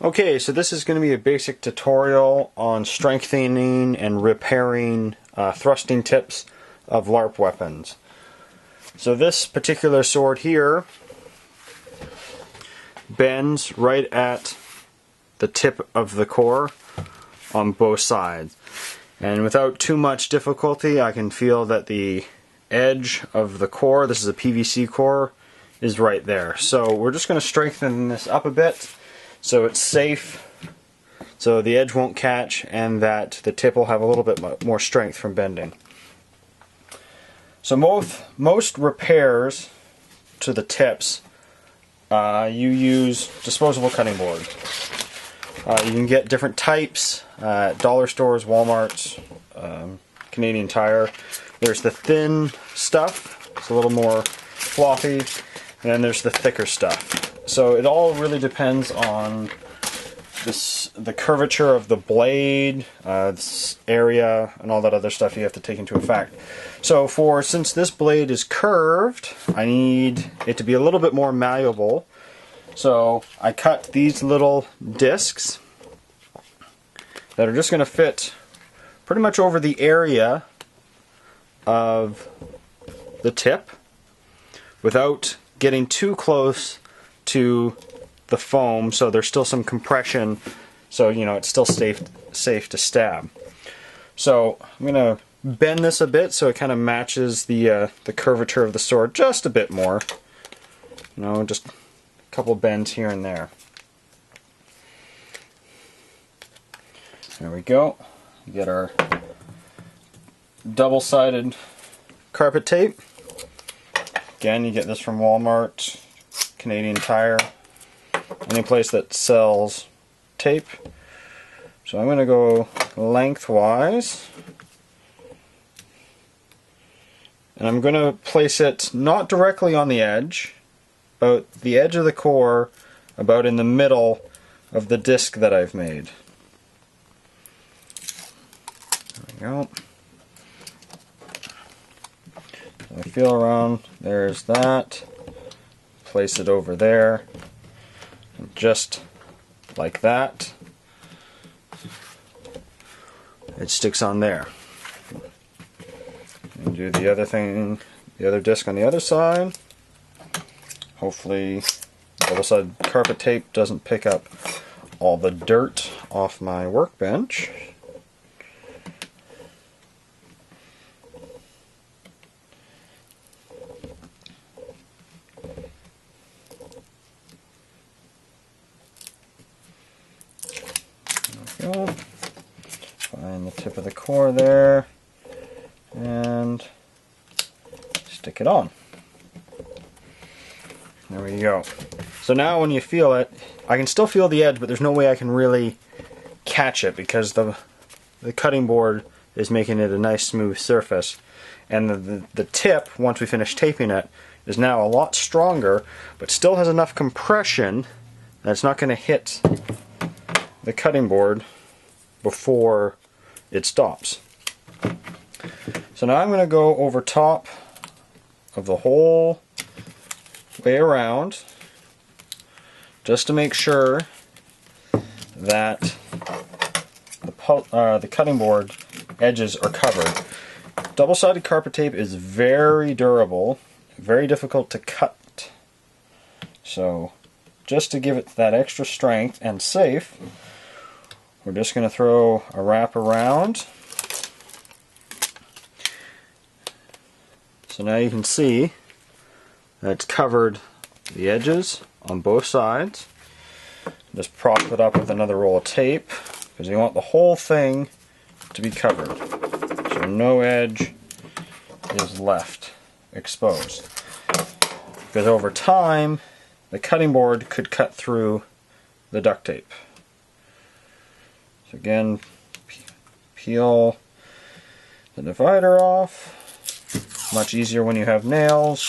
Okay, so this is going to be a basic tutorial on strengthening and repairing thrusting tips of Larp weapons. So this particular sword here bends right at the tip of the core on both sides. And without too much difficulty, I can feel that the edge of the core, this is a PVC core, is right there. So we're just going to strengthen this up a bit so it's safe, so the edge won't catch and that the tip will have a little bit more strength from bending. So most repairs to the tips, you use disposable cutting board. You can get different types at dollar stores, Walmart's, Canadian Tire. There's the thin stuff, it's a little more floppy, and then there's the thicker stuff. So it all really depends on the curvature of the blade, this area, and all that other stuff you have to take into effect. So since this blade is curved, I need it to be a little bit more malleable. So I cut these little discs that are just going to fit pretty much over the area of the tip without getting too close to the foam, so there's still some compression, so it's still safe to stab. So I'm going to bend this a bit so it kind of matches the curvature of the sword just a bit more. Just a couple bends here and there. There we go. We get our double-sided carpet tape. Again, you get this from Walmart, Canadian Tire, any place that sells tape. So I'm going to go lengthwise, and I'm going to place it not directly on the edge, but the edge of the core, about in the middle of the disc that I've made. There we go. I feel around, there's that, place it over there, and just like that, it sticks on there. And do the other thing, the other disc on the other side. Hopefully double-sided carpet tape doesn't pick up all the dirt off my workbench. Go. Find the tip of the core there and stick it on. There we go. So now when you feel it, I can still feel the edge, but there's no way I can really catch it because the cutting board is making it a nice smooth surface, and the tip, once we finish taping it, is now a lot stronger but still has enough compression that it's not going to hit the cutting board before it stops. So now I'm going to go over top of the whole way around just to make sure that the cutting board edges are covered. Double-sided carpet tape is very durable, very difficult to cut. So just to give it that extra strength and safe, we're just going to throw a wrap around. So now you can see that it's covered the edges on both sides. Just prop it up with another roll of tape because you want the whole thing to be covered, so no edge is left exposed. Because over time, the cutting board could cut through the duct tape. So again, peel the divider off. Much easier when you have nails.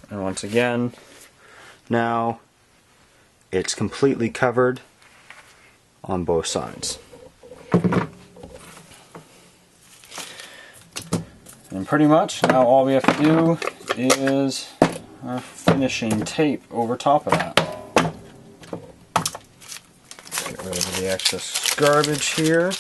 And once again, now it's completely covered on both sides. And pretty much now all we have to do is our finishing tape over top of that. Get rid of the excess garbage here.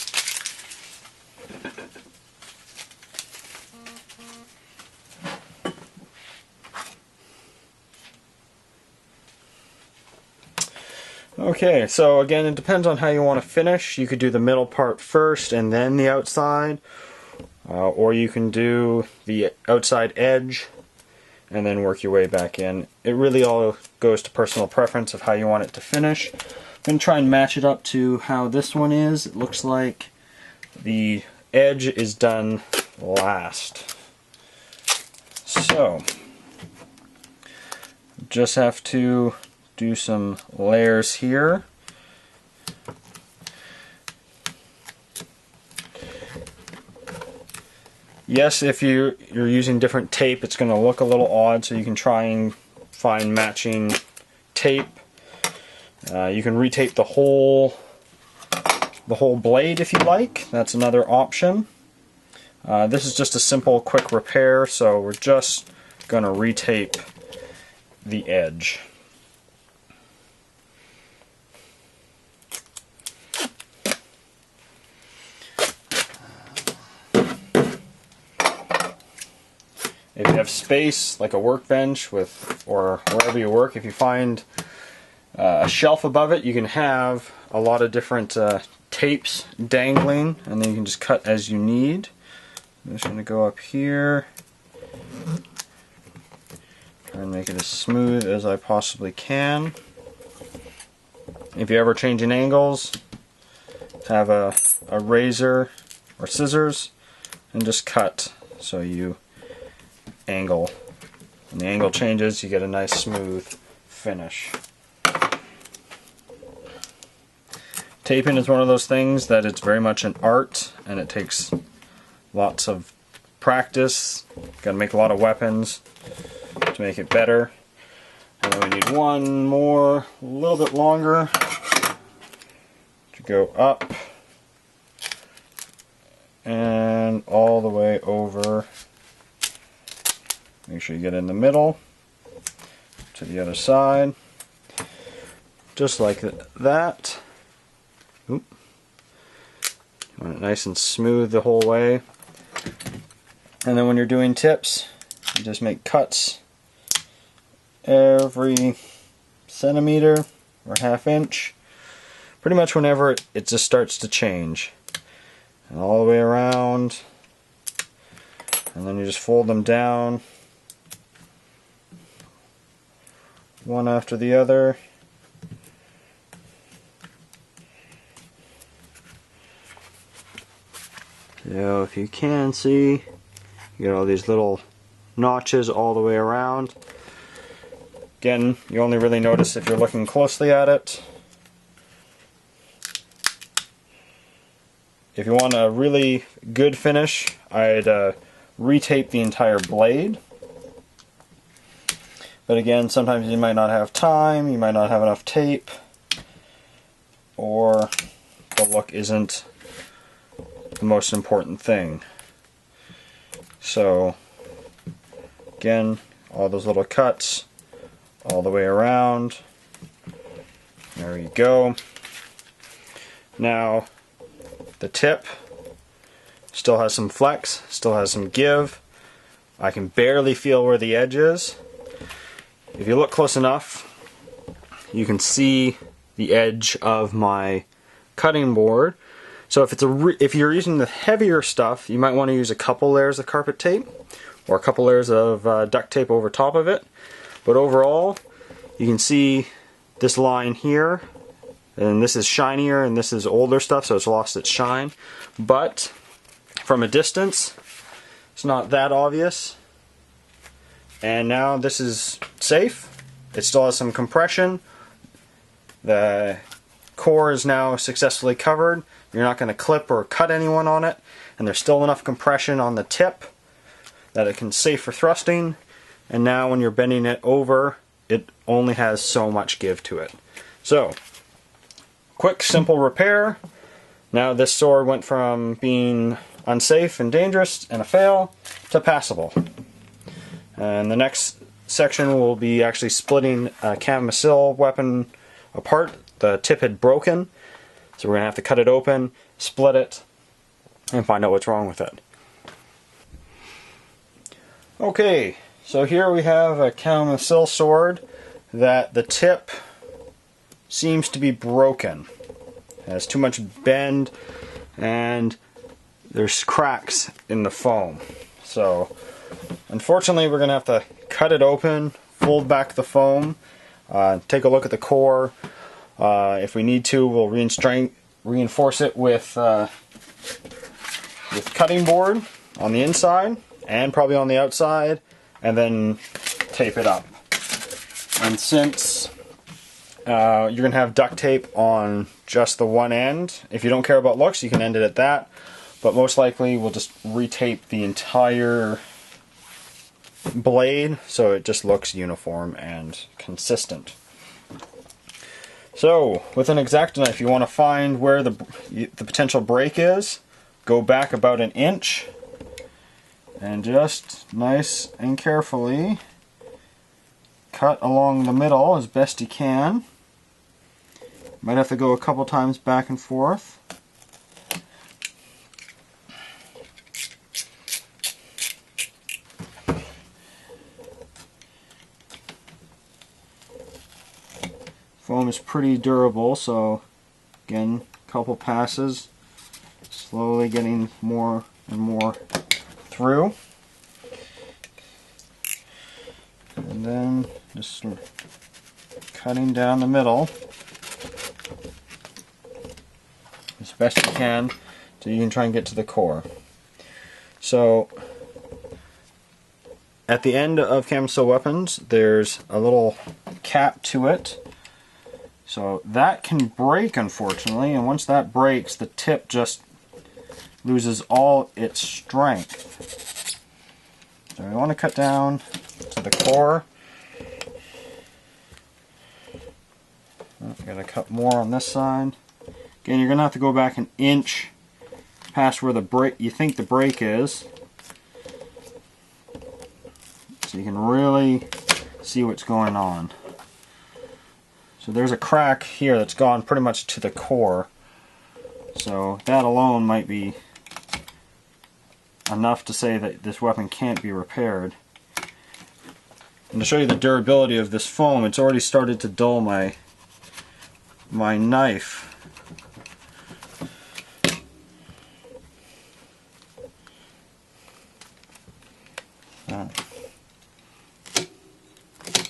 Okay, so again, it depends on how you want to finish. You could do the middle part first and then the outside, or you can do the outside edge and then work your way back in. It really all goes to personal preference of how you want it to finish. I'm going to try and match it up to how this one is. It looks like the edge is done last. So, just have to do some layers here. Yes, if you're using different tape, it's going to look a little odd, so you can try and find matching tape. You can retape the whole blade if you like. That's another option. This is just a simple, quick repair, so we're just going to retape the edge. If you have space, like a workbench or wherever you work, if you find a shelf above it, you can have a lot of different tapes dangling, and then you can just cut as you need. I'm just going to go up here, try and make it as smooth as I possibly can. If you're ever changing angles, have a razor or scissors and just cut so you angle. When the angle changes, you get a nice smooth finish. Taping is one of those things that it's very much an art, and it takes lots of practice. Got to make a lot of weapons to make it better. And then we need one more, a little bit longer, to go up and all the way over. Make sure you get in the middle to the other side, just like that. Oop. You want it nice and smooth the whole way. And then when you're doing tips, you just make cuts every centimeter or ½ inch, pretty much whenever it just starts to change. And all the way around, and then you just fold them down one after the other. So if you can see, you get all these little notches all the way around. Again, you only really notice if you're looking closely at it. If you want a really good finish, I'd retape the entire blade. But again, sometimes you might not have time, you might not have enough tape, or the look isn't the most important thing. So, again, all those little cuts all the way around. There you go. Now, the tip still has some flex, still has some give. I can barely feel where the edge is. If you look close enough, you can see the edge of my cutting board. So if you're using the heavier stuff, you might want to use a couple layers of carpet tape or a couple layers of duct tape over top of it. But overall, you can see this line here, and this is shinier and this is older stuff, so it's lost its shine. But from a distance, it's not that obvious. And now this is safe. It still has some compression. The core is now successfully covered. You're not going to clip or cut anyone on it, and there's still enough compression on the tip that it can safe for thrusting. And now when you're bending it over, it only has so much give to it. So, quick, simple repair. Now this sword went from being unsafe and dangerous and a fail to passable. And the next section will be actually splitting a Cam-Misil weapon apart. The tip had broken, so we're going to have to cut it open, split it, and find out what's wrong with it. Okay, so here we have a Cam-Misil sword that the tip seems to be broken. It has too much bend and there's cracks in the foam. So unfortunately we're going to have to cut it open, fold back the foam, take a look at the core. If we need to, we'll reinforce it with cutting board on the inside and probably on the outside, and then tape it up. And since you're going to have duct tape on just the one end, if you don't care about looks, you can end it at that. But most likely we'll just retape the entire blade so it just looks uniform and consistent. So with an X-Acto knife, you want to find where the potential break is, go back about an inch, and just nice and carefully cut along the middle as best you can. Might have to go a couple times back and forth. Foam is pretty durable, so again, a couple passes, slowly getting more and more through. And then just cutting down the middle as best you can so you can try and get to the core. So at the end of Cam-Misil weapons there's a little cap to it. So that can break, unfortunately, and once that breaks, the tip just loses all its strength. So we want to cut down to the core. I'm going to cut more on this side. Again, you're going to have to go back an inch past where the break, you think the break is, so you can really see what's going on. So there's a crack here that's gone pretty much to the core. So that alone might be enough to say that this weapon can't be repaired. And to show you the durability of this foam, it's already started to dull my knife.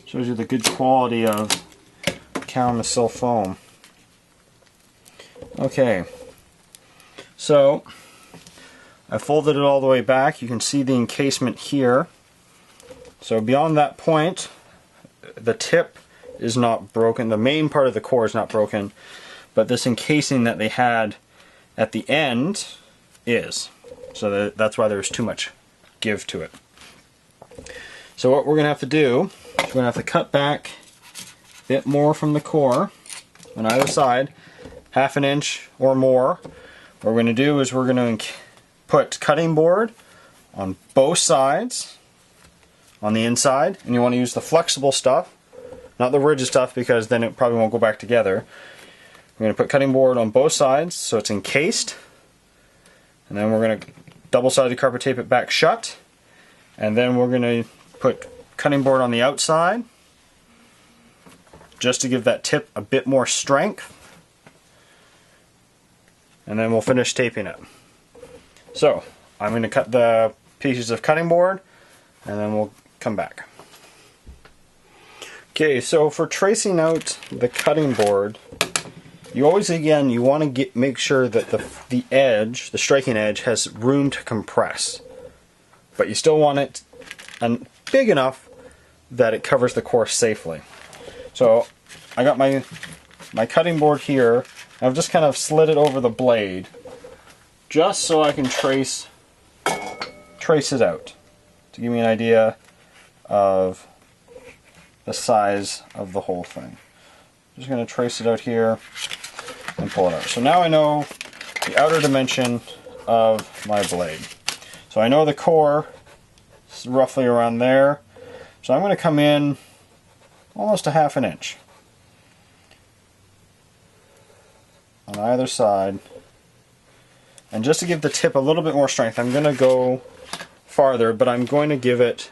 Shows you the good quality of Cam-Misil foam. Okay, so I folded it all the way back. You can see the encasement here. So beyond that point, the tip is not broken. The main part of the core is not broken, but this encasing that they had at the end is. So that's why there's too much give to it. So what we're going to have to do is we're going to have to cut back a bit more from the core on either side, half an inch or more. What we're going to do is we're going to put cutting board on both sides on the inside, and you want to use the flexible stuff, not the rigid stuff, because then it probably won't go back together. We're going to put cutting board on both sides so it's encased, and then we're going to double-sided carpet tape it back shut, and then we're going to put cutting board on the outside just to give that tip a bit more strength, and then we'll finish taping it. So I'm going to cut the pieces of cutting board and then we'll come back. Okay, so for tracing out the cutting board, you always, again, you want to make sure that the edge, the striking edge, has room to compress, but you still want it big enough that it covers the core safely. So I got my cutting board here. I've just kind of slid it over the blade just so I can trace it out to give me an idea of the size of the whole thing. Just going to trace it out here and pull it out. So now I know the outer dimension of my blade. So I know the core is roughly around there. So I'm going to come in almost a 1/2 inch on either side. And just to give the tip a little bit more strength, I'm going to go farther, but I'm going to give it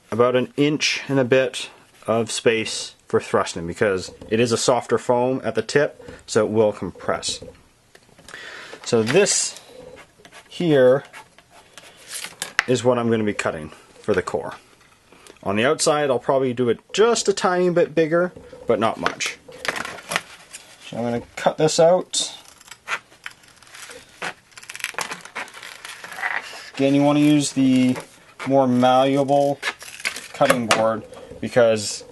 about 1 inch and a bit of space for thrusting, because it is a softer foam at the tip, so it will compress. So this here is what I'm going to be cutting for the core. On the outside, I'll probably do it just a tiny bit bigger, but not much. So I'm going to cut this out. Again, you want to use the more malleable cutting board because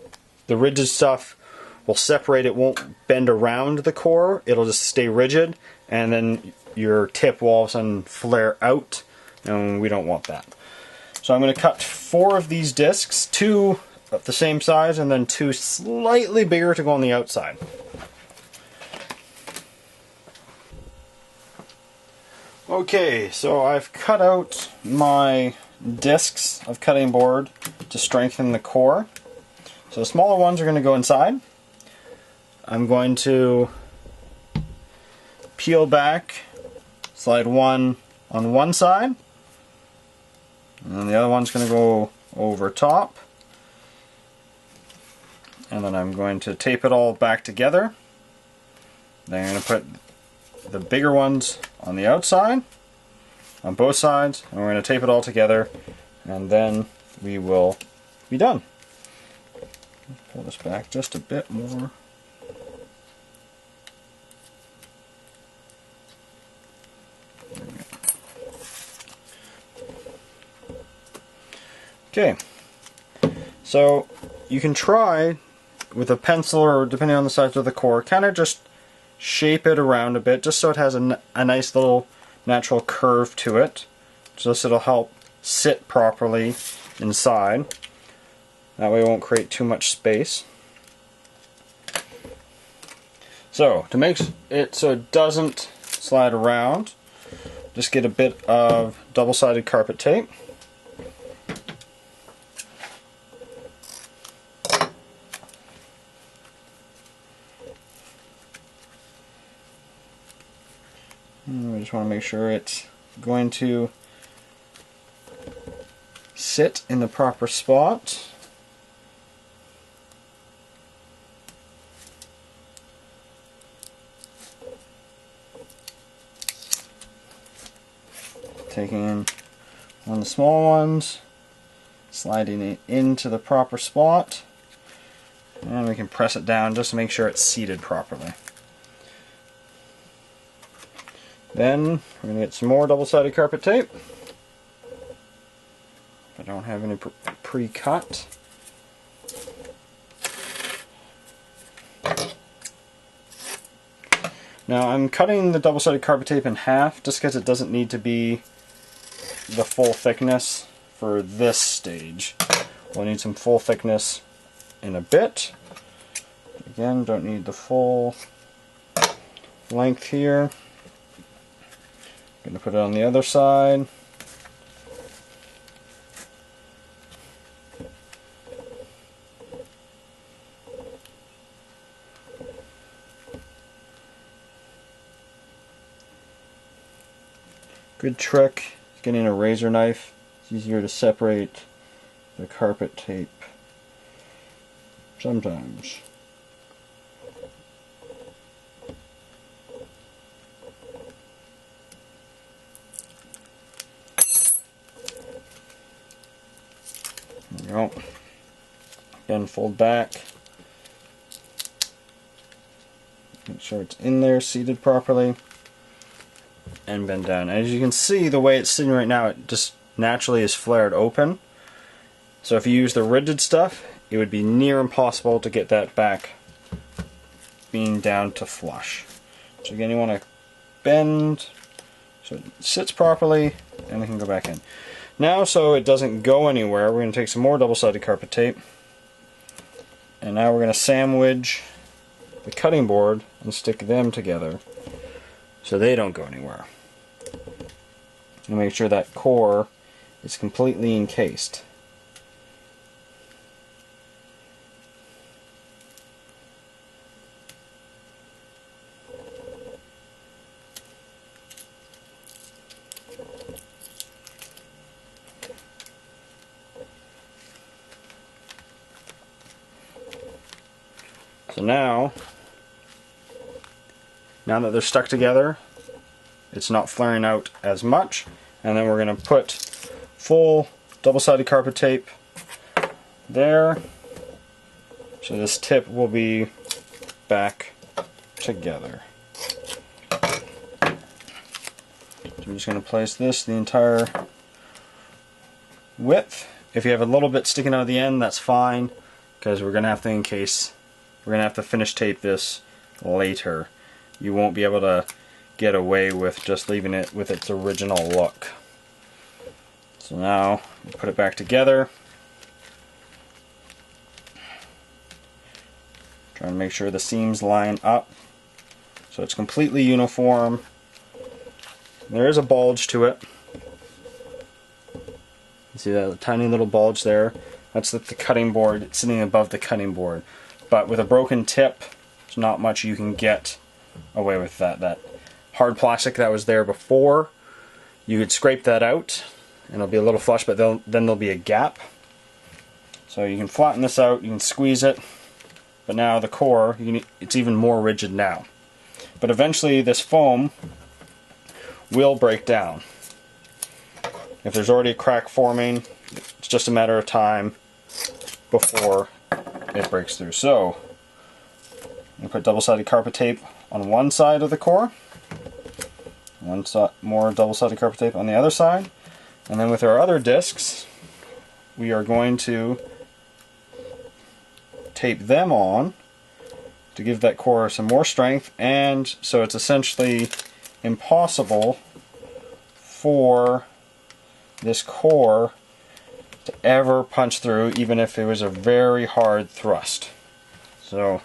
the rigid stuff will separate, it won't bend around the core, it'll just stay rigid, and then your tip will all of a sudden flare out, and we don't want that. So I'm going to cut 4 of these discs, 2 of the same size and then 2 slightly bigger to go on the outside. Okay, so I've cut out my discs of cutting board to strengthen the core. So the smaller ones are going to go inside. I'm going to peel back, slide one on one side, and then the other one's going to go over top. And then I'm going to tape it all back together. Then I'm going to put the bigger ones on the outside, on both sides, and we're going to tape it all together, and then we will be done. Pull this back just a bit more. Okay, so you can try with a pencil, or depending on the size of the core, kind of just shape it around a bit just so it has a nice little natural curve to it. Just it'll help sit properly inside. That way it won't create too much space. So to make it so it doesn't slide around, just get a bit of double-sided carpet tape. I just want to make sure it's going to sit in the proper spot. Taking one of the small ones, sliding it into the proper spot, and we can press it down just to make sure it's seated properly. Then we're going to get some more double-sided carpet tape. I don't have any pre-cut. Now I'm cutting the double-sided carpet tape in half just because it doesn't need to be the full thickness for this stage. We'll need some full thickness in a bit. Again, don't need the full length here. I'm going to put it on the other side. Good trick is getting a razor knife. It's easier to separate the carpet tape sometimes. There we go. Again, fold back. Make sure it's in there, seated properly, and bend down. As you can see, the way it's sitting right now, it just naturally is flared open. So if you use the rigid stuff, it would be near impossible to get that back being down to flush. So again, you want to bend so it sits properly, and we can go back in. Now, so it doesn't go anywhere, we're going to take some more double-sided carpet tape, and now we're going to sandwich the cutting board and stick them together so they don't go anywhere. And make sure that core it's completely encased. So now that they're stuck together, it's not flaring out as much. And then we're going to put full double-sided carpet tape there. So this tip will be back together. So I'm just going to place this the entire width. If you have a little bit sticking out of the end, that's fine, because we're going to have to encase. We're going to have to finish tape this later. You won't be able to get away with just leaving it with its original look. So now we put it back together. Trying to make sure the seams line up so it's completely uniform. There is a bulge to it. You see that tiny little bulge there? That's the cutting board sitting above the cutting board. But with a broken tip, there's not much you can get away with that. That hard plastic that was there before, you could scrape that out and it'll be a little flush, but then there'll be a gap. So you can flatten this out, you can squeeze it, but now the core, it's even more rigid now. But eventually this foam will break down. If there's already a crack forming, it's just a matter of time before it breaks through. So we put double-sided carpet tape on one side of the core, more double-sided carpet tape on the other side, and then with our other discs we are going to tape them on to give that core some more strength, and so it's essentially impossible for this core to ever punch through, even if it was a very hard thrust. So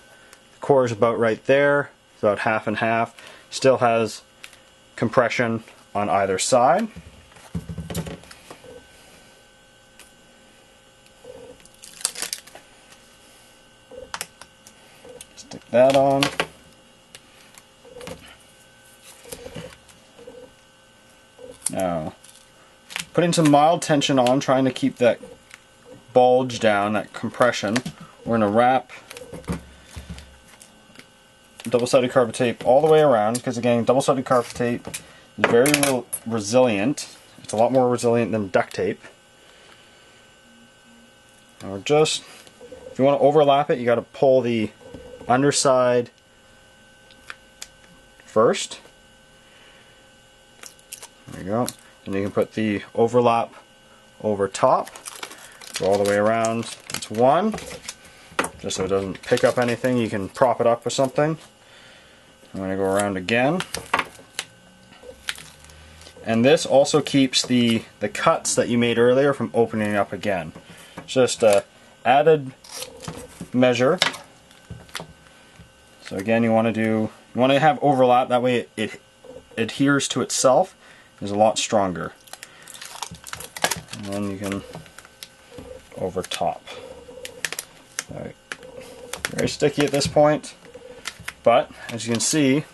the core is about right there, it's about half and half, still has compression on either side. Stick that on. Now, putting some mild tension on, trying to keep that bulge down, that compression. We're going to wrap double-sided carpet tape all the way around, because again, double-sided carpet tape is very resilient. It's a lot more resilient than duct tape. And we're just, if you want to overlap it, you got to pull the underside first. There you go. And you can put the overlap over top. Go all the way around. It's one. Just so it doesn't pick up anything, you can prop it up with something. I'm going to go around again. And this also keeps the cuts that you made earlier from opening up again. Just a added measure. So again, you want to have overlap, that way it adheres to itself, is a lot stronger. And then you can over top. Right. Very sticky at this point, but as you can see,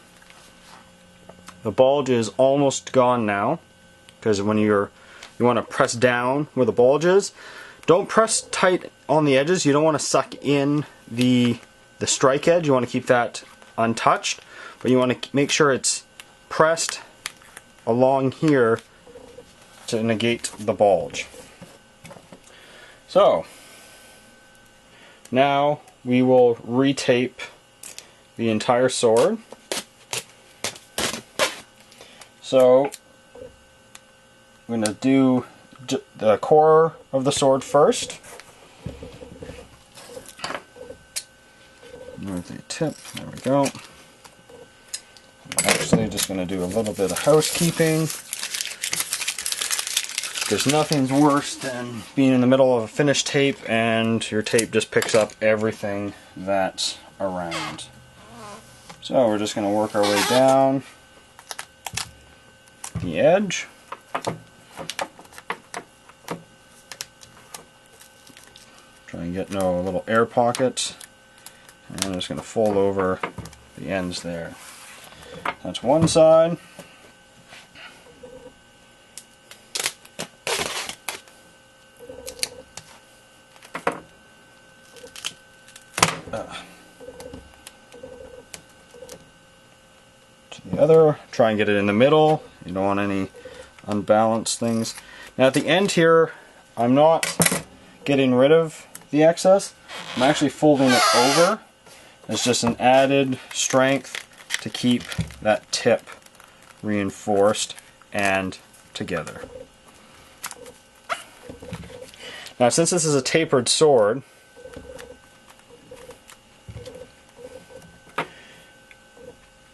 the bulge is almost gone now, because when you want to press down where the bulge is, don't press tight on the edges. You don't want to suck in the strike edge. You want to keep that untouched, but you want to make sure it's pressed along here to negate the bulge. So now we will retape the entire sword. So I'm going to do the core of the sword first. With the tip, there we go. I'm actually just going to do a little bit of housekeeping, because nothing's worse than being in the middle of a finished tape and your tape just picks up everything that's around. So we're just going to work our way down the edge. you get no little air pockets. And I'm just going to fold over the ends there. That's one side. To the other, try and get it in the middle. You don't want any unbalanced things. Now at the end here, I'm not getting rid of the excess. I'm actually folding it over. It's just an added strength to keep that tip reinforced and together. Now since this is a tapered sword,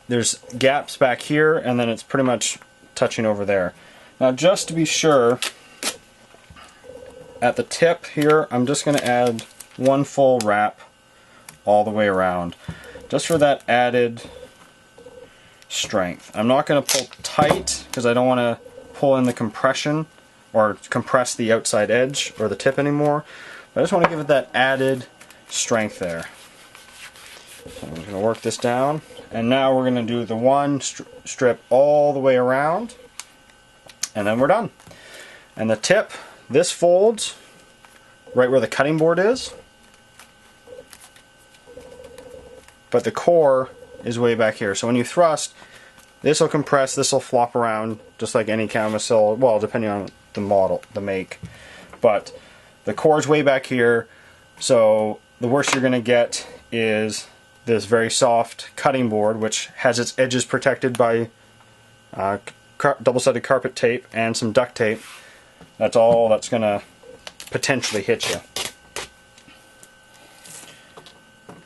there's gaps back here and then it's pretty much touching over there. Now just to be sure, at the tip here I'm just going to add one full wrap all the way around, just for that added strength. I'm not going to pull tight because I don't want to pull in the compression or compress the outside edge or the tip anymore. But I just want to give it that added strength there. So I'm going to work this down, and now we're going to do the one strip all the way around, and then we're done. And the tip, this folds right where the cutting board is, but the core is way back here. So when you thrust, this will compress, this will flop around just like any camisole, well, depending on the model, the make. But the core is way back here, so the worst you're going to get is this very soft cutting board, which has its edges protected by double-sided carpet tape and some duct tape. That's all that's going to potentially hit you.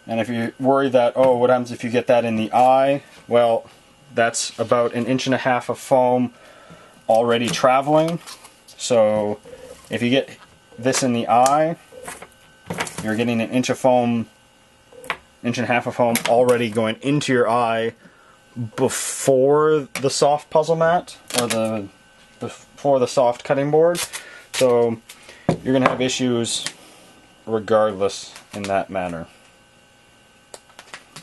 And if you're worried that, oh, what happens if you get that in the eye? Well, that's about 1.5 inches of foam already traveling. So if you get this in the eye, you're getting 1 inch of foam, 1.5 inches of foam already going into your eye before the soft puzzle mat, or before the soft cutting board. So you're going to have issues regardless in that manner.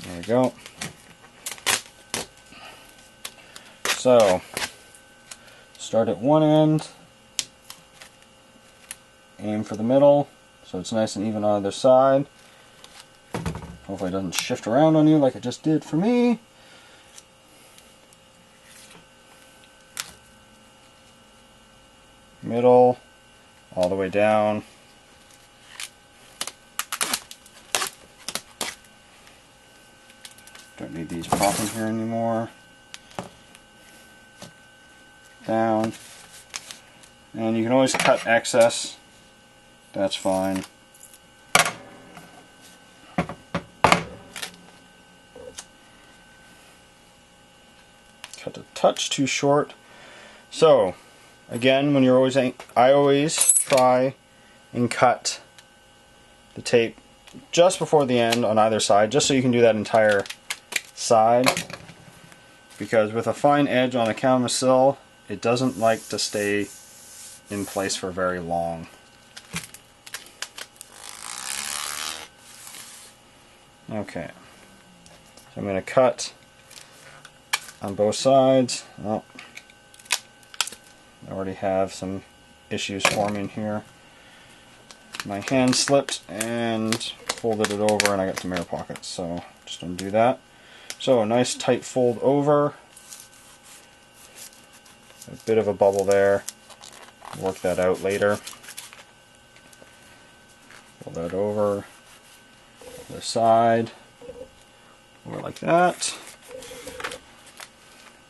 There we go. So, start at one end, aim for the middle, so it's nice and even on either side. Hopefully it doesn't shift around on you like it just did for me. Middle, all the way down. Don't need these popping here anymore. Down. And you can always cut excess. That's fine. Cut a touch too short. So, again, when you're I always try and cut the tape just before the end on either side, just so you can do that entire side, because with a fine edge on a camisole, it doesn't like to stay in place for very long. Okay, so I'm going to cut on both sides. Oh, I already have some issues forming here. My hand slipped and folded it over, and I got some air pockets, so just undo that. So a nice tight fold over, a bit of a bubble there, work that out later. Fold that over the side, over like that,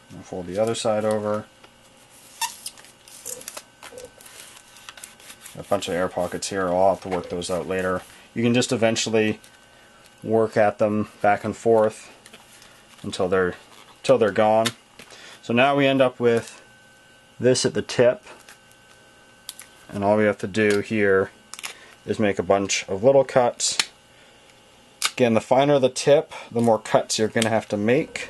and fold the other side over. A bunch of air pockets here, I'll have to work those out later. You can just eventually work at them back and forth until they're gone. So now we end up with this at the tip, and all we have to do here is make a bunch of little cuts. Again, the finer the tip, the more cuts you're going to have to make.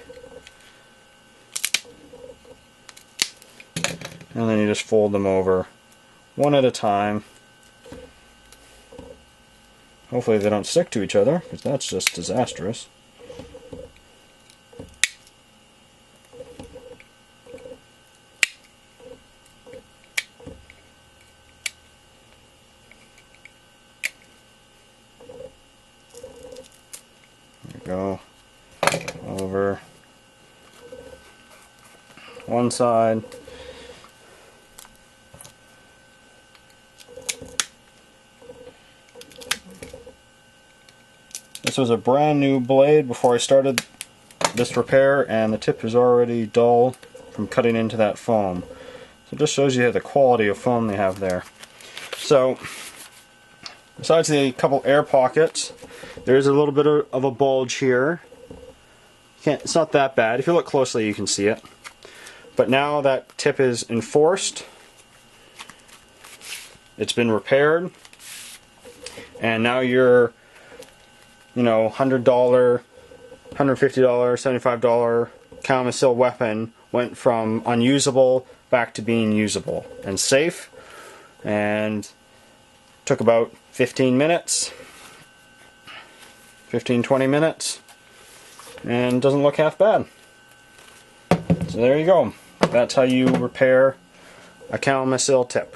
And then you just fold them over one at a time. Hopefully they don't stick to each other, because that's just disastrous. There we go. Over one side. This was a brand new blade before I started this repair, and the tip is already dull from cutting into that foam. So it just shows you the quality of foam they have there. So, besides the couple air pockets, there's a little bit of a bulge here. It's not that bad. If you look closely, you can see it. But now that tip is enforced, it's been repaired, and now your, $100, $150, $75 Kalamazoo weapon went from unusable back to being usable and safe, and took about 15 minutes, 15-20 minutes, and doesn't look half bad. So there you go. That's how you repair a Kalamazoo tip.